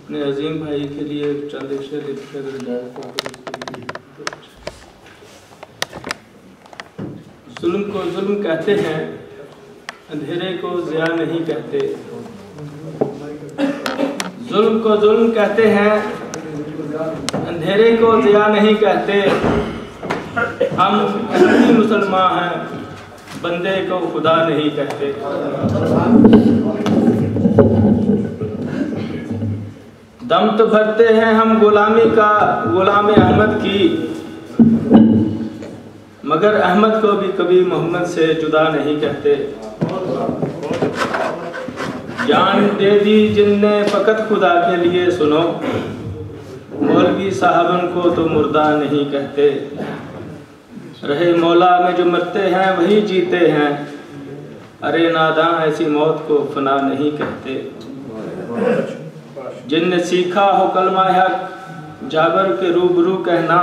अपने अजीम भाई के लिए चंद शेर लिखकर जुल्म को जुल्म कहते हैं, अंधेरे को ज़िया नहीं कहते। जुल्म को जुल्म कहते हैं, अंधेरे को ज़िया नहीं कहते। हम अहमदी मुसलमान हैं, बंदे को खुदा नहीं कहते। दम तो भरते हैं हम गुलामी का, गुलाम अहमद की, मगर अहमद को भी कभी मोहम्मद से जुदा नहीं कहते। जान दे दी जिनने फ़कत खुदा के लिए, सुनो मौलवी साहबन को तो मुर्दा नहीं कहते। रहे मौला में जो मरते हैं वही जीते हैं, अरे नादां ऐसी मौत को फना नहीं कहते। जिनने सीखा हो कलमा हक, जाबर के रूबरू कहना,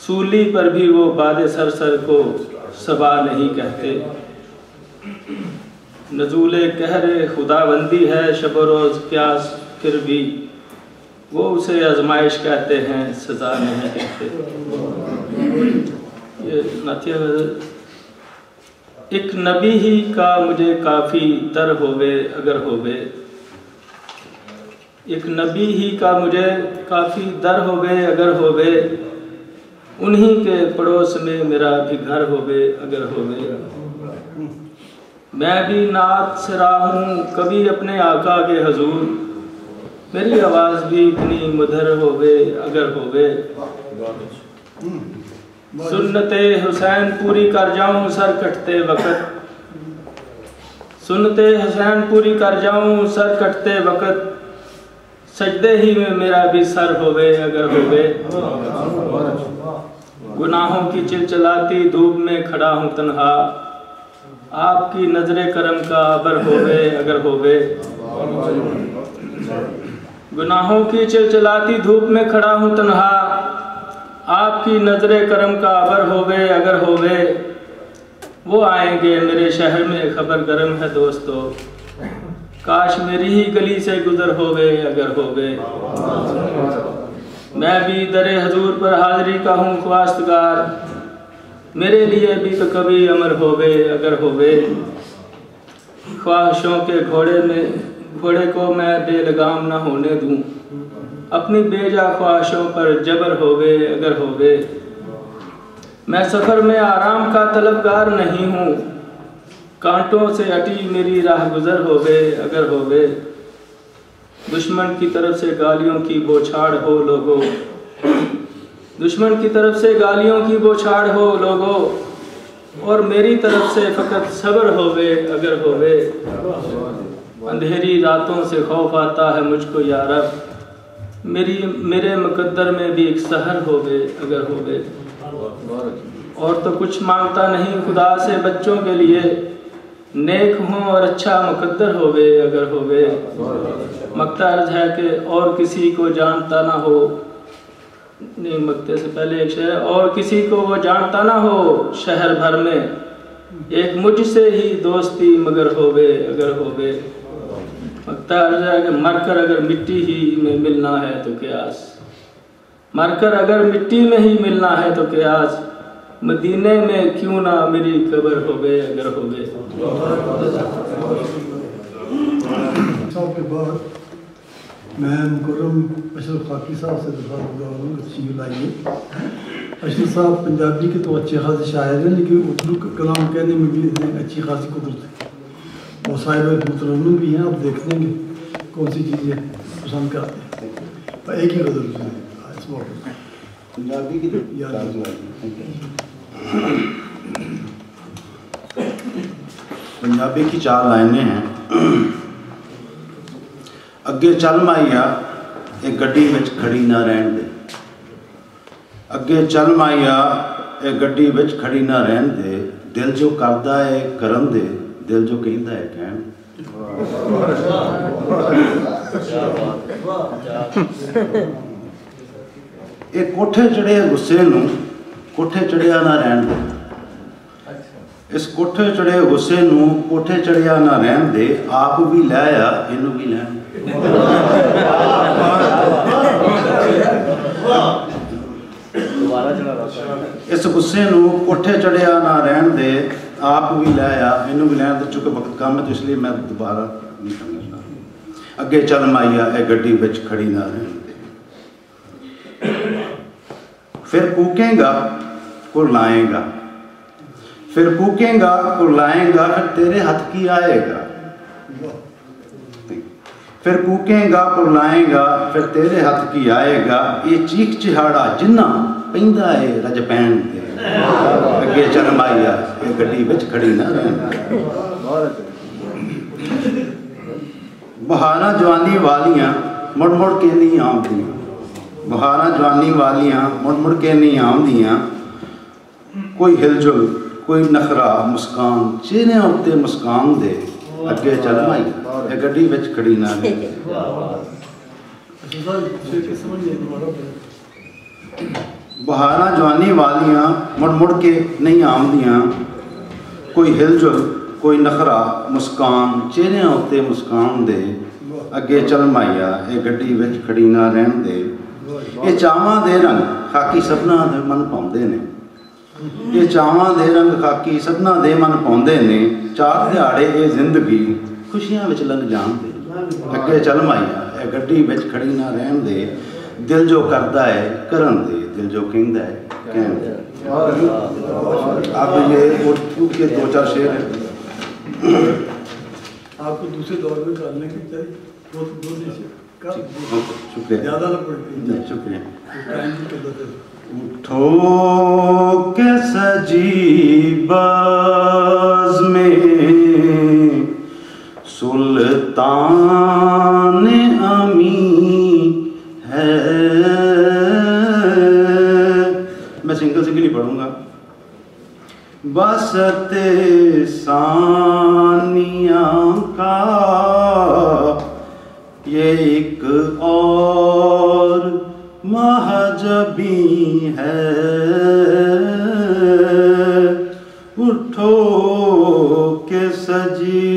सूली पर भी वो बादे सर को सबा नहीं कहते। नजूले कहरे खुदाबंदी है शब रोज़ प्यास, फिर भी वो उसे आजमाइश कहते हैं, सज़ा नहीं कहते। ये नातिया एक नबी ही का मुझे काफ़ी दर होवे अगर होवे, एक नबी ही का मुझे काफ़ी दर होवे अगर होवे, उन्हीं के पड़ोस में मेरा भी घर होवे अगर होवे। मैं भी नात से रहा हूँ कभी अपने आका के हजूर, मेरी आवाज़ भी इतनी मधुर होवे अगर होवे। सुन्नते हुसैन पूरी कर जाऊँ सर कटते वक़्त, सुन्नते हुसैन पूरी कर जाऊँ सर कटते वक़्त, सजदे ही में मेरा भी सर होवे अगर होवे। गुनाहों की चिलचिलाती धूप में खड़ा हूँ तन्हा, आपकी नजरे करम का अबर होवे अगर होवे। गुनाहों की चिलचिलाती धूप में खड़ा हूँ तन्हा, आपकी नजरे करम का अबर होवे अगर होवे। वो आएंगे मेरे शहर में खबर गरम है दोस्तों, काश मेरी ही गली से गुजर होवे अगर होवे। मैं भी दरे हजूर पर हाजिरी का हूँ ख्वास्तगार, मेरे लिए भी तो कभी अमर होवे अगर होवे। ख्वाहिशों के घोड़े को मैं बेलगाम न होने दूँ, अपनी बेजा ख्वाहिशों पर जबर होवे अगर होवे। मैं सफ़र में आराम का तलबगार नहीं हूँ, कांटों से अटी मेरी राह गुजर होवे अगर होवे। दुश्मन की तरफ से गालियों की बौछार हो लोगों, दुश्मन की तरफ से गालियों की बौछार हो लोगों, और मेरी तरफ से फ़कत सब्र होवे अगर होवे। अंधेरी रातों से खौफ आता है मुझको या रब, मेरे मुकद्दर में भी एक सहर होवे अगर होवे। और तो कुछ मांगता नहीं खुदा से बच्चों के लिए, नेक हों और अच्छा मुकद्दर होवे अगर होवे। मकता अर्ज है कि और किसी को जानता ना हो, नहीं मकते से पहले एक शेर, और किसी को वो जानता ना हो शहर भर में, एक मुझसे ही दोस्ती मगर होवे अगर होवे। मकता अर्ज है कि मरकर अगर मिट्टी ही में मिलना है तो क्यास, मरकर अगर मिट्टी में ही मिलना है तो क्यास, मदीने में क्यों ना मेरी कब्र होवे अगर होवे। के बाद मैं मुकर्रम अशरफ खाकी साहब से तशरीफ लाइए। अशरफ साहब पंजाबी के तो अच्छे खासे शायर हैं, लेकिन उर्दू कलाम कहने में भी अच्छी खासी कुदरत है। और साहिब मुतरन्निम भी हैं, आप देख लेंगे कौन सी चीज़ें पसंद करते हैं। एक ही गज़ल इस मौके पंजाबी की पंजाबी की 4 लाइनें हैं। अगे चल माइया एक गड्डी विच खड़ी ना रहन दे, अगे चल माइया एक गड्डी विच खड़ी ना रहन दे, दिल जो करदा है करन दे, दिल जो कहंदा है कहन। ये कोठे चढ़े गुस्से नूं कोठे चढ़िया ना रहन दे, इस कोठे चढ़े हुस्से नूं कोठे चढ़िया ना रहन दे, आप भी लै आ इनू भी लैन। इस गुस्से नूं कोठे चढ़िया ना रहन दे, आप भी लै आ इनू भी लैन। तो चूंकि वक्त कम है तो इसलिए मैं दोबारा नहीं समझना। अगे चल माइया ए गड्डी विच खड़ी ना रहन दे, फिर कूकेगा कुरलाएगा, फिर कूकेगा कुरलाएगा, फिर तेरे हाथ की आएगा। फिर कूकेगा कुरलाएगा, फिर तेरे हाथ की आएगा। ये चीख चिहाड़ा जिन्ना पैंदा है रज पैन ते, अगे चल माइया ये गड्डी विच खड़ी ना रहन। बहारा जवानी वालियां मुड़ मुड़ के नहीं आउंदियां, बहारा जवानी वालियां मुड़ मुड़ के नहीं आउंदियां। कोई हिलजुल कोई नखरा मुस्कान चेहरे उत्ते मुस्कान दे, अगे चल माइया ये गड्डी विच खड़ी ना रहन। बहारा जवानी वालियां मुड़ मुड़ के नहीं आउंदियां। कोई हिलजुल कोई नखरा मुस्कान चेहरे उत्ते मुस्कान दे, अगे चल माइया ये गड्डी विच खड़ी ना रहन दे। ये चावां दे रंग खाकी सबना दे मन पाउंदे ने, ये चावां दे रंग खाकी सबना दे मन पाउंदे ने। चार दिहाड़े ये जिंदगी खुशियां विच लंघ जान दे, अगे चल माइया ये गड्डी विच खड़ी ना रहन दे। दिल जो करदा है करन दे, दिल जो कहंदा है कहन दे। अब ये के 2-4 शेर हैं आपको दूसरे दौर में करने की चाहिए, शुक्रिया, ज़्यादा ना पड़ती। शुक्रिया। तो उठो के सजी बाज़ में सुल्तान अमी है। मैं सिंगल ही पढ़ूंगा। बसते सानिया का ये एक और महजबी है। उठो के सजी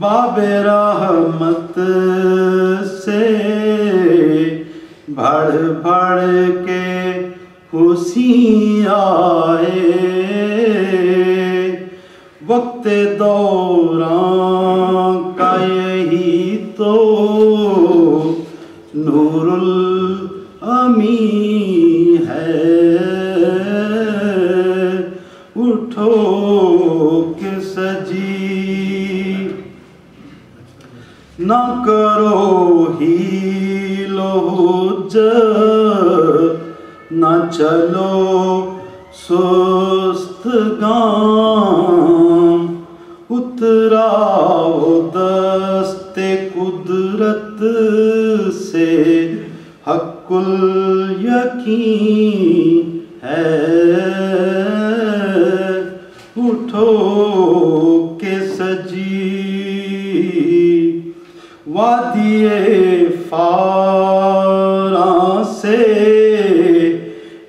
बाबे रहमत से भड़ भड़ के खुशी आए। वक्त दौरान का यही तो नूरुल अमी है। उठो के सजी ना करो ही लोज, ना चलो सुस्त गाम। उतराओ दस्ते कुदरत से हक्कुल यकीन है। उठो के सजी वादिए फारा से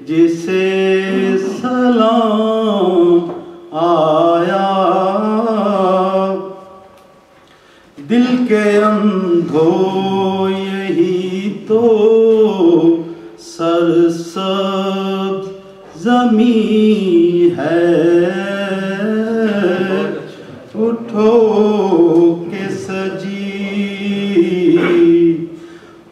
जिसे सलाम आया। दिल के अंधो यही तो सरसब्ज ज़मीं है। उठो के सजी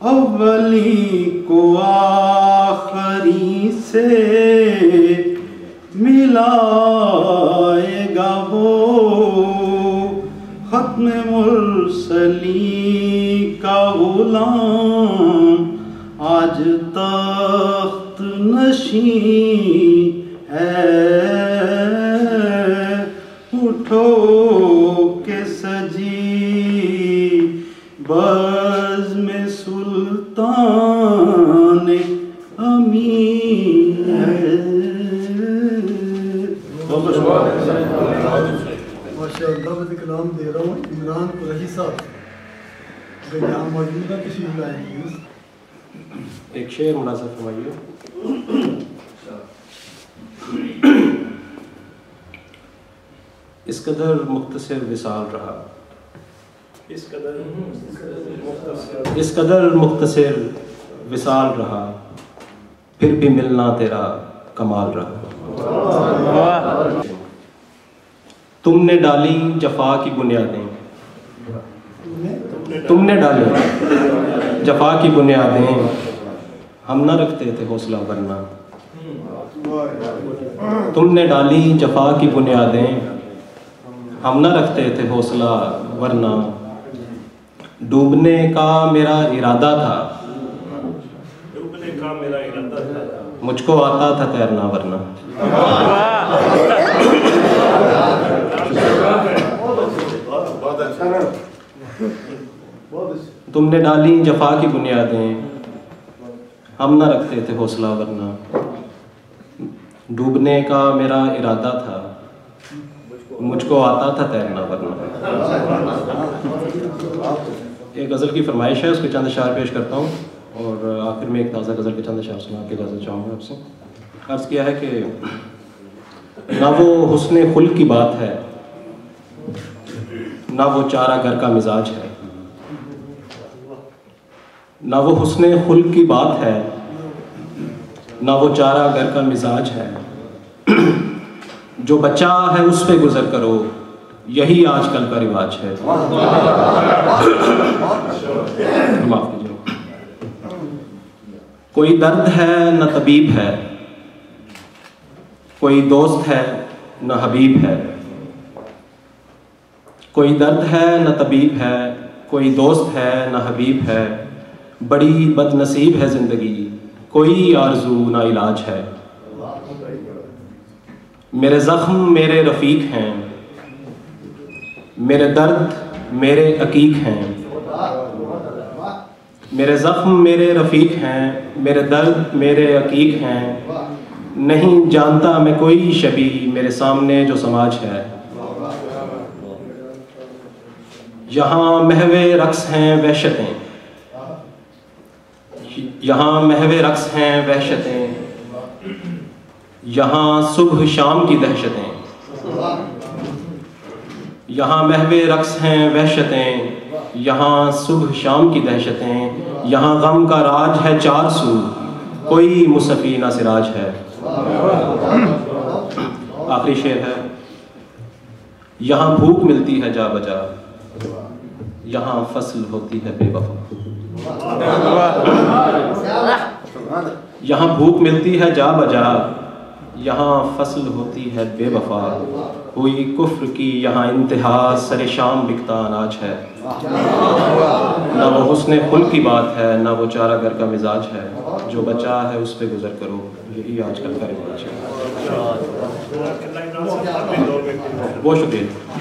अव्वली को आखरी से मिलाएगा वो। खत्म मुरसली का गुलाम आज तख्त नशीं है। उठो के सजी बज़ में सुल्तान अमी है। माशाअल्लाह कलाम दे रहा हूँ इमरान कुरैशी साहब, अगर यहाँ मौजूद है किसी लाएंगे एक शेर मुनासिब फरमाइए। इस कदर मुख्तसर विसाल रहा, इस कदर मुख्तसर विसाल रहा, फिर भी मिलना तेरा कमाल रहा। तुमने डाली जफा की बुनियादें, तुमने डाली जफा की बुनियादें, हम न रखते थे हौसला वरना। तुमने डाली जफा की बुनियादें, हम न रखते थे हौसला वरना। डूबने का मेरा इरादा था, मुझको आता था तैरना वरना। तुमने डाली जफा की बुनियादें, हम न रखते थे हौसला वरना। डूबने का मेरा इरादा था, मुझको आता था तैरना वरना। एक गज़ल की फरमाइश है, उसके चंद अशार पेश करता हूँ और आखिर में एक ताज़ा गज़ल के चंद अशार सुना के इजाज़त चाहूँगा आपसे। अर्ज़ किया है कि ना वो हुस्ने खुल्क की बात है, ना वो चारा घर का मिजाज है। ना वो हुस्ने खुल्क की बात है, ना वो चारा घर का मिजाज है। जो बच्चा है उस पे गुजर करो, यही आजकल का रिवाज है। माफ कीजिए। कोई दर्द है न तबीब है, कोई दोस्त है न हबीब है। कोई दर्द है न तबीब है, कोई दोस्त है न हबीब है। बड़ी बदनसीब है जिंदगी, कोई आरजू ना इलाज है। मेरे जख्म मेरे रफीक हैं, मेरे दर्द मेरे अकीक हैं। मेरे जख्म मेरे रफीक हैं, मेरे दर्द मेरे अकीक हैं। नहीं जानता मैं कोई शबी मेरे सामने जो समाज है। यहाँ महवे रक्स हैं वहशतें, यहाँ महवे रक्स हैं वहशतें। यहाँ सुबह शाम की दहशतें। यहाँ महवे रक्स हैं वहशतें, यहाँ सुबह शाम की दहशतें। यहाँ गम का राज है चार सू, कोई मुसफ़ी ना सिराज है। आखिरी शेर है। यहाँ भूख मिलती है जा बजा, यहाँ फसल होती है बेवफा। यहाँ भूख मिलती है जा बजा, यहाँ फसल होती है बेवफा। हुई कुफ्र की यहाँ इंतहा, सरे शाम बिकता अनाज है। ना वो हुस्ने खुल्क की बात है, ना वो चारा घर का मिजाज है। जो बचा है उस पे गुजर करो, यही आजकल का रिवाज है। बहुत शुक्रिया।